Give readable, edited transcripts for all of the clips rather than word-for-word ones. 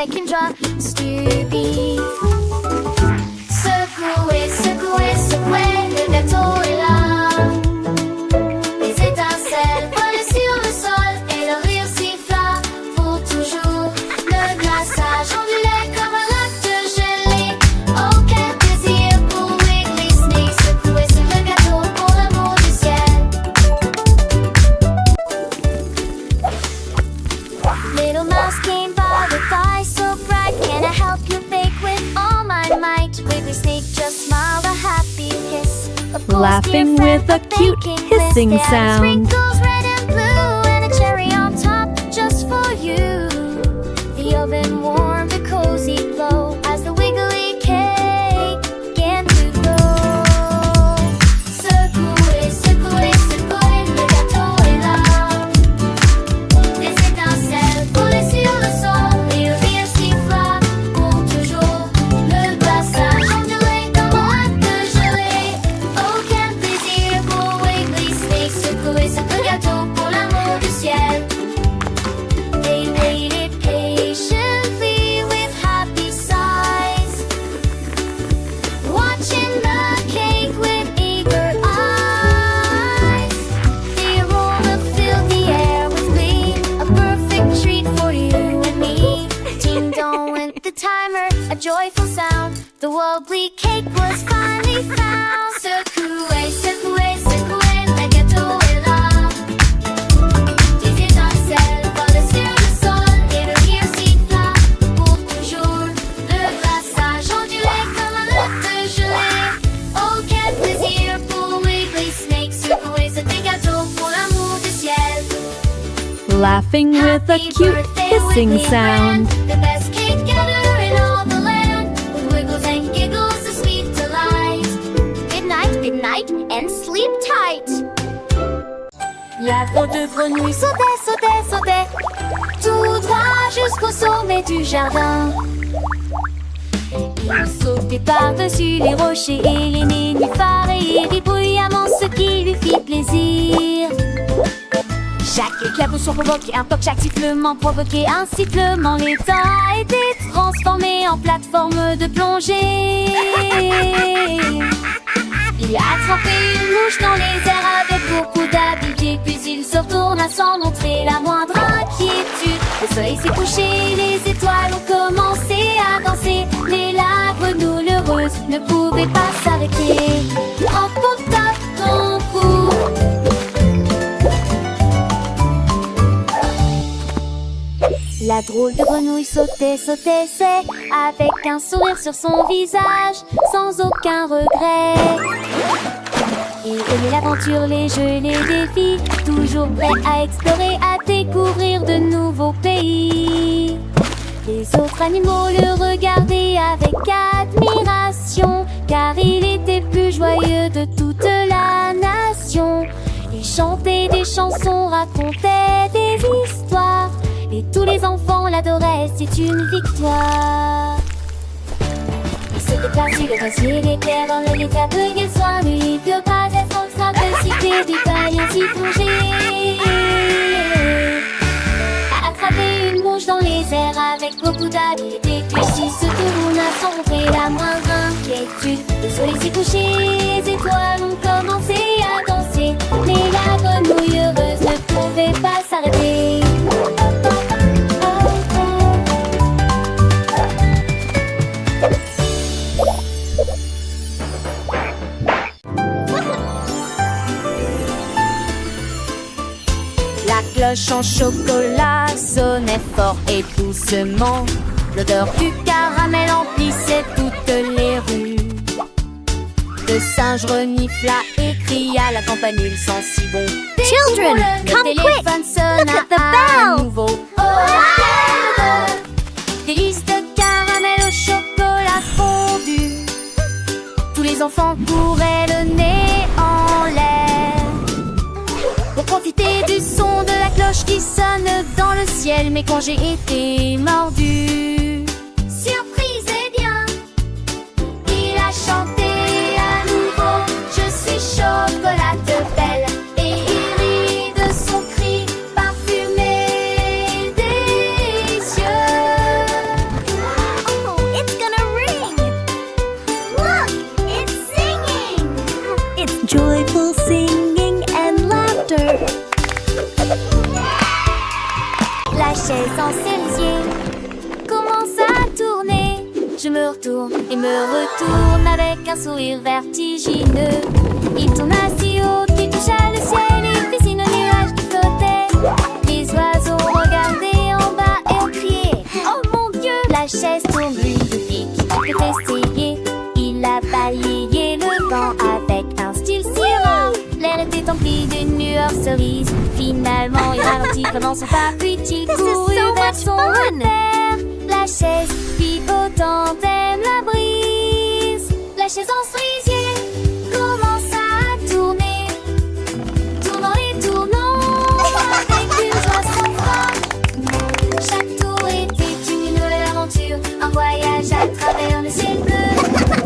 avec une joie stupide. Secouez, secouez, secouez, le gâteau est là. Les étincelles volent sur le sol et le rire siffla pour toujours. Le glaçage ondulait comme un lac de gelée. Oh, quel plaisir pour Wiggly Snake. Secouez sur le gâteau pour l'amour du ciel. Little mouse came by with eyes so bright. Can I help you bake with all my might? Wiggly Snake just smiled a happy kiss. Of course, Laughing dear friend, with a but cute baking hissing bliss. They had sound. sprinkles red and blue and a cherry on top just for you. The oven warmed a cozy glow as the wiggly cake began to glow. Secouez, secouez, secouez, le gâteau est là. Les étincelles volaient sur le sol et le rire siffla pour toujours. Le glaçage ondulait comme un lac de gelée. Oh, quel plaisir pour Wiggly Snake. Secouez ce gâteau pour l'amour du ciel. They waited patiently with happy sighs, watching the cake with eager eyes. The aroma filled the air with glee, a perfect treat for you and me. Ding dong went the timer, a joyful sound. The wobbly cake was finally found. Secouez, secouez, secouez, le gâteau est là. Les étincelles volent sur le sol et le rire siffla pour toujours. Le glaçage ondulait comme un lac de gelée. Oh, quel plaisir pour Wiggly Snake. Secouez ce gâteau pour l'amour du ciel. Laughing with a Happy cute birthday, hissing Wiggly sound. friend. The best cake gatherer in all the land. With wiggles and giggles, a sweet delight. Good night, and sleep tight. La drôle de grenouille sautait, sautait, sautait, tout droit jusqu'au sommet du jardin. Il sautait par-dessus les rochers et les nénuphars et il rit bruyamment, ce qui lui fit plaisir. Chaque éclaboussure provoquait un toc, chaque sifflement provoquait un sifflement. L'étang a été transformé en plateforme de plongée. Il a attrapé une mouche dans les airs avec beaucoup d'habileté. Puis il se retourna sans montrer la moindre inquiétude. Le soleil s'est couché, les étoiles ont commencé à danser. Mais la grenouille heureuse ne pouvait pas s'arrêter. En portant ton cou. La drôle de grenouille sautait, sautait, c'est avec un sourire sur son visage, sans aucun regret. Il aimait l'aventure, les jeux, les défis, toujours prêt à explorer, à découvrir de nouveaux pays. Les autres animaux le regardaient avec admiration, car il était plus joyeux de toute la nation. Il chantait des chansons, racontait des histoires, et tous les enfants l'adoraient, c'est une victoire. Il se déplaçait le glacier, l'éclair dans le l'état de quel soin. Lui, il peut pas être en train de siffler des pailles ainsi plongées. A attrapé une mouche dans les airs avec beaucoup d'habileté. Puis il se tourna sans montrer la moindre inquiétude. Le soleil s'est couché, les étoiles ont commencé à danser. Mais la grenouille heureuse ne pouvait pas s'arrêter. La cloche en chocolat sonnait fort et doucement. L'odeur du caramel emplissait toutes les rues. Le singe renifla et cria, la campanule sent si bon. Children, come le quick! téléphone sonna Look at the à bell! nouveau. Oh, délice de caramel au chocolat fondu. Tous les enfants couraient le nez en l'air pour profiter du son de la cloche qui sonne dans le ciel. Mais quand j'ai été mordu, surprise et bien, il a chanté à nouveau. Je suis chocolat belle, et il rit de son cri parfumé délicieux. joyful singing and laughter. La chaise en cerisier commence à tourner. Je me retourne et me retourne avec un sourire vertigineux. Il tourne si haut qu'il toucha le ciel et dessine un nuage qui flottait. Les oiseaux regardaient en bas et ont crié: oh mon Dieu! La chaise tourne lui de pique, il peut essayer. Il a balayé le vent avec un style si rare. L'air était empli d'une lueur cerise. Finalement il ralentit pendant son pas, puis il courut vers son repère. La chaise pivotante aime la brise. La chaise en cerisier commence à tourner, tournant et tournant avec une joie sans fin. Chaque tour était une nouvelle aventure, un voyage à travers le ciel bleu.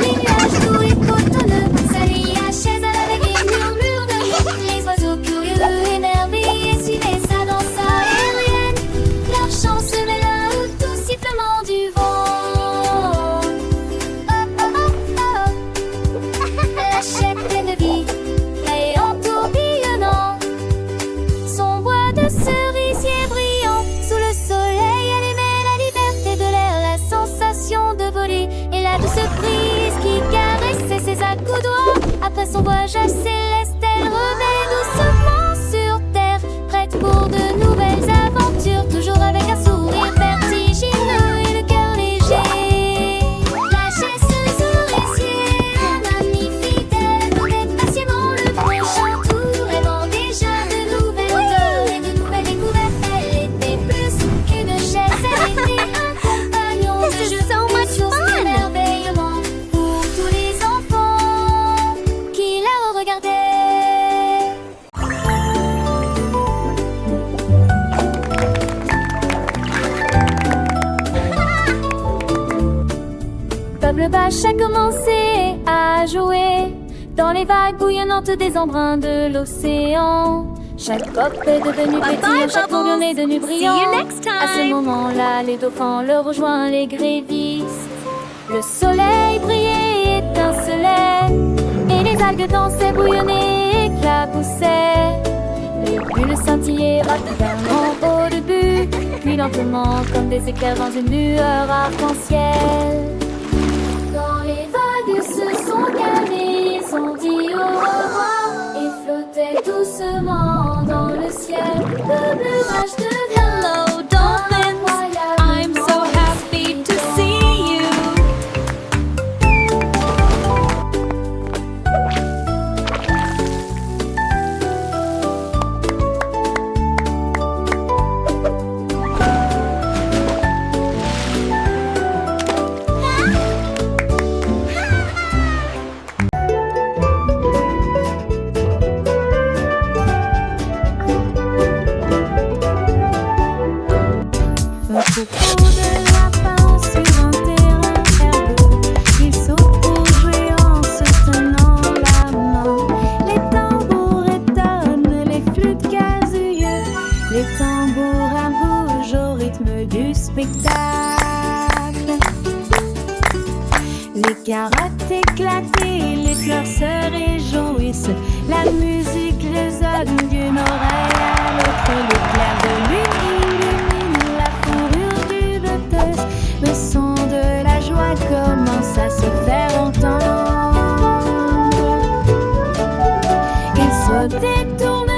Les nuages doux et cotonneux s'alliaient à chaise à la vague et murmure de nuit. Les oiseaux curieux, émerveillés, suivaient sa danse aérienne. Leur chant se mêla au doux sifflement du vent. Oh, oh, oh, oh. La chaise pleine de vie et en tourbillonnant. Son bois de cerisier brillant sous le soleil allumait la liberté de l'air, la sensation de voler et la douce brise qui caressait ses accoudoirs. Après son voyage céleste, elle revint doucement sur terre, prête pour de nouvelles aventures, toujours avec un sourire vertigineux et le cœur léger. La chaise cerisier, un ami fidèle, attendait patiemment le prochain tour, rêvant déjà de nouvelles odeurs et de nouvelles découvertes. Elle était plus qu'une chaise, elle était un compagnon de jeu, une source d'émerveillement pour tous les enfants qui la regardaient. Peuple Bache a commencé à jouer dans les vagues bouillonnantes des embruns de l'océan. Chaque pop est devenu pétillant, chaque tourbillon est devenu brillant. See you next À ce time. moment-là, les dauphins le rejoignent, les grévisses. Le soleil brillait, étincelait, et les algues dansaient, bouillonnaient, éclaboussaient. Les bulles scintillaient rapidement au début, puis lentement comme des éclairs dans une lueur arc-en-ciel. Quand les vagues se sont calmées, ils ont dit au revoir et flottaient doucement dans le ciel. Le bleu vache devient Hello, dolphins. incroyable. I'm so happy to see you. Un troupeau de lapins sur un terrain herbeux. Ils sautent pour jouer en se tenant la main. Les tambours étonnent, les flûtes casouillent. Les tambourins bougent au rythme du spectacle. Les carottes éclatées, les fleurs se réjouissent. La musique résonne d'une oreille à l'autre. Le clair de lune illumine la fourrure du lotus. Le son de la joie commence à se faire entendre. Il saute et tourne